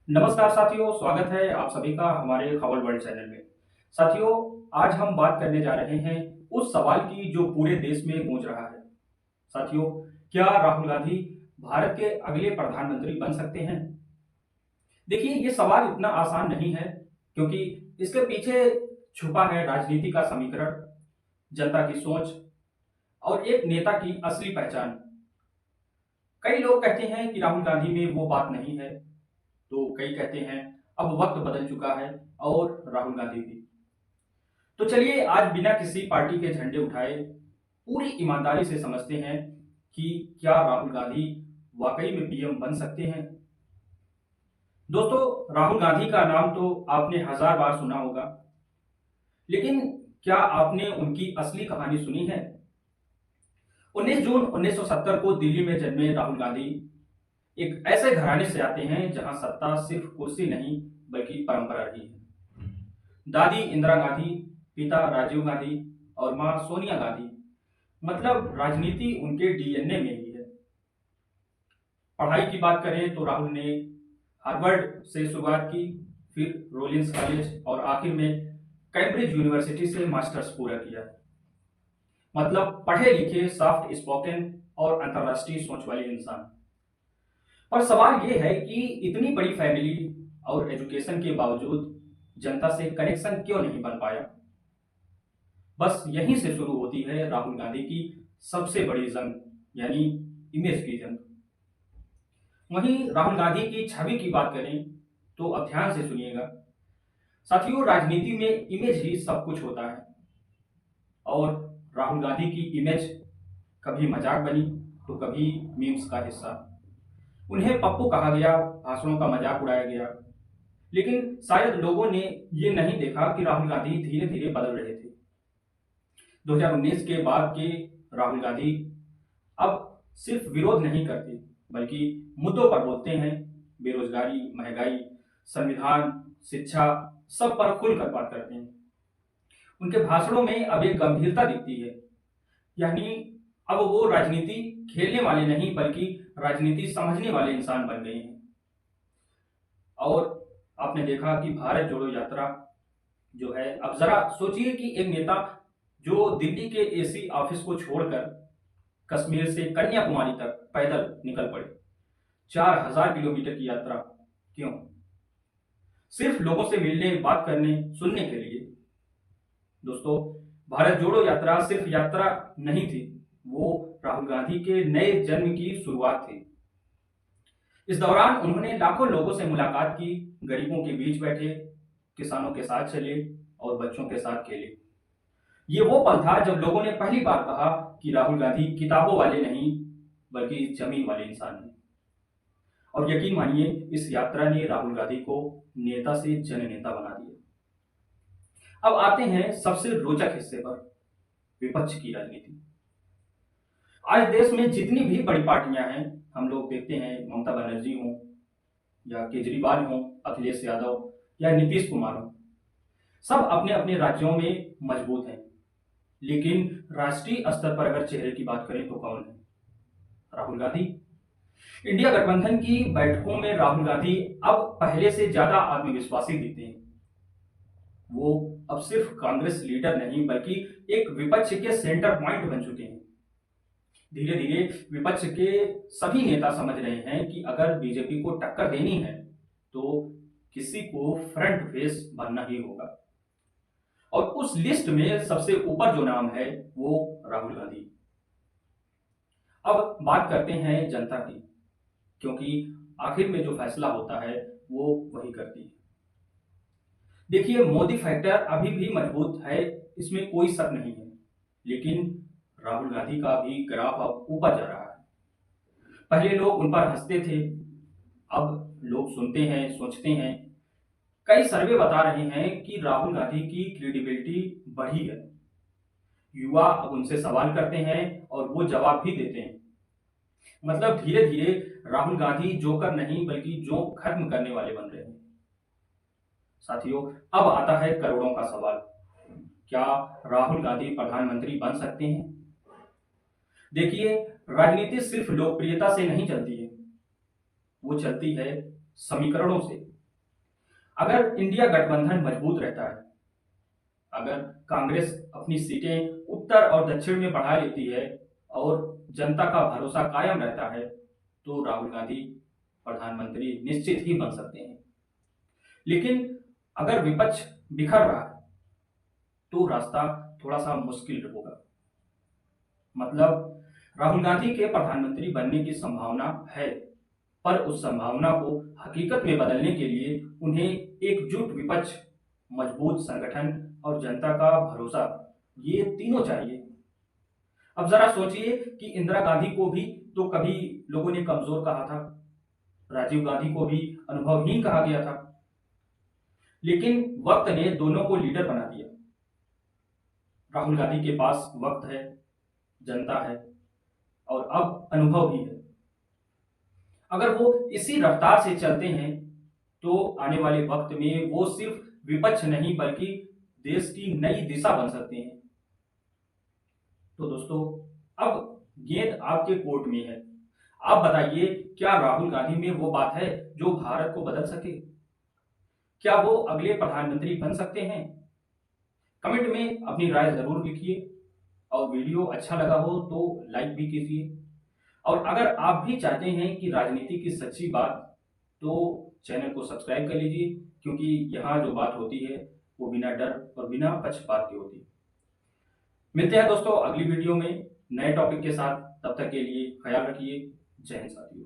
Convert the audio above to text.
नमस्कार साथियों, स्वागत है आप सभी का हमारे खबर वर्ल्ड चैनल में। साथियों, आज हम बात करने जा रहे हैं उस सवाल की जो पूरे देश में गूंज रहा है। साथियों, क्या राहुल गांधी भारत के अगले प्रधानमंत्री बन सकते हैं? देखिए, ये सवाल इतना आसान नहीं है क्योंकि इसके पीछे छुपा है राजनीति का समीकरण, जनता की सोच और एक नेता की असली पहचान। कई लोग कहते हैं कि राहुल गांधी में वो बात नहीं है, तो कई कहते हैं अब वक्त बदल चुका है और राहुल गांधी भी। तो चलिए आज बिना किसी पार्टी के झंडे उठाए पूरी ईमानदारी से समझते हैं कि क्या राहुल गांधी वाकई में पीएम बन सकते हैं। दोस्तों, राहुल गांधी का नाम तो आपने हजार बार सुना होगा, लेकिन क्या आपने उनकी असली कहानी सुनी है? 19 जून 1970 को दिल्ली में जन्मे राहुल गांधी एक ऐसे घराने से आते हैं जहां सत्ता सिर्फ कुर्सी नहीं बल्कि परंपरा भी है। दादी इंदिरा गांधी, पिता राजीव गांधी और मां सोनिया गांधी, मतलब राजनीति उनके डीएनए में ही है। पढ़ाई की बात करें तो राहुल ने हार्वर्ड से शुरुआत की, फिर रोलिंस कॉलेज और आखिर में कैम्ब्रिज यूनिवर्सिटी से मास्टर्स पूरा किया। मतलब पढ़े लिखे, सॉफ्ट स्पोकन और अंतर्राष्ट्रीय सोच वाले इंसान। पर सवाल यह है कि इतनी बड़ी फैमिली और एजुकेशन के बावजूद जनता से कनेक्शन क्यों नहीं बन पाया? बस यहीं से शुरू होती है राहुल गांधी की सबसे बड़ी जंग, यानी इमेज की जंग। वहीं राहुल गांधी की छवि की बात करें तो अब ध्यान से सुनिएगा। साथियों, राजनीति में इमेज ही सब कुछ होता है और राहुल गांधी की इमेज कभी मजाक बनी तो कभी मीम्स का हिस्सा। उन्हें पप्पू कहा गया, भाषणों का मजाक उड़ाया गया, लेकिन शायद लोगों ने ये नहीं देखा कि राहुल गांधी धीरे धीरे बदल रहे थे। 2019 के बाद के राहुल गांधी अब सिर्फ विरोध नहीं करते बल्कि मुद्दों पर बोलते हैं। बेरोजगारी, महंगाई, संविधान, शिक्षा, सब पर खुलकर बात करते हैं। उनके भाषणों में अब एक गंभीरता दिखती है, यानी अब वो राजनीति खेलने वाले नहीं बल्कि राजनीति समझने वाले इंसान बन गए हैं। और आपने देखा कि भारत जोड़ो यात्रा जो है, अब जरा सोचिए कि एक नेता जो दिल्ली के एसी ऑफिस को छोड़कर कश्मीर से कन्याकुमारी तक पैदल निकल पड़े, 4000 किलोमीटर की यात्रा। क्यों? सिर्फ लोगों से मिलने, बात करने, सुनने के लिए। दोस्तों, भारत जोड़ो यात्रा सिर्फ यात्रा नहीं थी, वो राहुल गांधी के नए जन्म की शुरुआत थी। इस दौरान उन्होंने लाखों लोगों से मुलाकात की, गरीबों के बीच बैठे, किसानों के साथ चले और बच्चों के साथ खेले। ये वो पल था जब लोगों ने पहली बार कहा कि राहुल गांधी किताबों वाले नहीं बल्कि जमीन वाले इंसान हैं। और यकीन मानिए, इस यात्रा ने राहुल गांधी को नेता से जननेता बना दिया। अब आते हैं सबसे रोचक हिस्से पर, विपक्ष की राजनीति। आज देश में जितनी भी बड़ी पार्टियां हैं, हम लोग देखते हैं, ममता बनर्जी हो या केजरीवाल हो, अखिलेश यादव या नीतीश कुमार हो, सब अपने अपने राज्यों में मजबूत हैं। लेकिन राष्ट्रीय स्तर पर अगर चेहरे की बात करें तो कौन है? राहुल गांधी। इंडिया गठबंधन की बैठकों में राहुल गांधी अब पहले से ज्यादा आत्मविश्वासी दिखते हैं। वो अब सिर्फ कांग्रेस लीडर नहीं बल्कि एक विपक्ष के सेंटर पॉइंट बन चुके हैं। धीरे धीरे विपक्ष के सभी नेता समझ रहे हैं कि अगर बीजेपी को टक्कर देनी है तो किसी को फ्रंट फेस बनना ही होगा। और उस लिस्ट में सबसे ऊपर जो नाम है वो राहुल गांधी। अब बात करते हैं जनता की, क्योंकि आखिर में जो फैसला होता है वो वही करती है। देखिए, मोदी फैक्टर अभी भी मजबूत है, इसमें कोई शक नहीं है, लेकिन राहुल गांधी का भी ग्राफ अब ऊपर जा रहा है। पहले लोग उन पर हंसते थे, अब लोग सुनते हैं, सोचते हैं। कई सर्वे बता रहे हैं कि राहुल गांधी की क्रेडिबिलिटी बढ़ी है। युवा अब उनसे सवाल करते हैं और वो जवाब भी देते हैं। मतलब धीरे धीरे राहुल गांधी जोकर नहीं बल्कि जोक खत्म करने वाले बन रहे हैं। साथियों, अब आता है करोड़ों का सवाल, क्या राहुल गांधी प्रधानमंत्री बन सकते हैं? देखिए, राजनीति सिर्फ लोकप्रियता से नहीं चलती है, वो चलती है समीकरणों से। अगर इंडिया गठबंधन मजबूत रहता है, अगर कांग्रेस अपनी सीटें उत्तर और दक्षिण में बढ़ा लेती है और जनता का भरोसा कायम रहता है, तो राहुल गांधी प्रधानमंत्री निश्चित ही बन सकते हैं। लेकिन अगर विपक्ष बिखर रहा है, तो रास्ता थोड़ा सा मुश्किल होगा। मतलब राहुल गांधी के प्रधानमंत्री बनने की संभावना है, पर उस संभावना को हकीकत में बदलने के लिए उन्हें एकजुट विपक्ष, मजबूत संगठन और जनता का भरोसा, ये तीनों चाहिए। अब जरा सोचिए कि इंदिरा गांधी को भी तो कभी लोगों ने कमजोर कहा था, राजीव गांधी को भी अनुभवहीन कहा गया था, लेकिन वक्त ने दोनों को लीडर बना दिया। राहुल गांधी के पास वक्त है, जनता है और अब अनुभव भी है। अगर वो इसी रफ्तार से चलते हैं तो आने वाले वक्त में वो सिर्फ विपक्ष नहीं बल्कि देश की नई दिशा बन सकते हैं। तो दोस्तों, अब गेंद आपके कोर्ट में है। आप बताइए, क्या राहुल गांधी में वो बात है जो भारत को बदल सके? क्या वो अगले प्रधानमंत्री बन सकते हैं? कमेंट में अपनी राय जरूर लिखिए और वीडियो अच्छा लगा हो तो लाइक भी कीजिए। और अगर आप भी चाहते हैं कि राजनीति की सच्ची बात, तो चैनल को सब्सक्राइब कर लीजिए, क्योंकि यहाँ जो बात होती है वो बिना डर और बिना पक्षपात के होती है। मिलते हैं दोस्तों अगली वीडियो में नए टॉपिक के साथ। तब तक के लिए ख्याल रखिए। जय हिंद साथियों।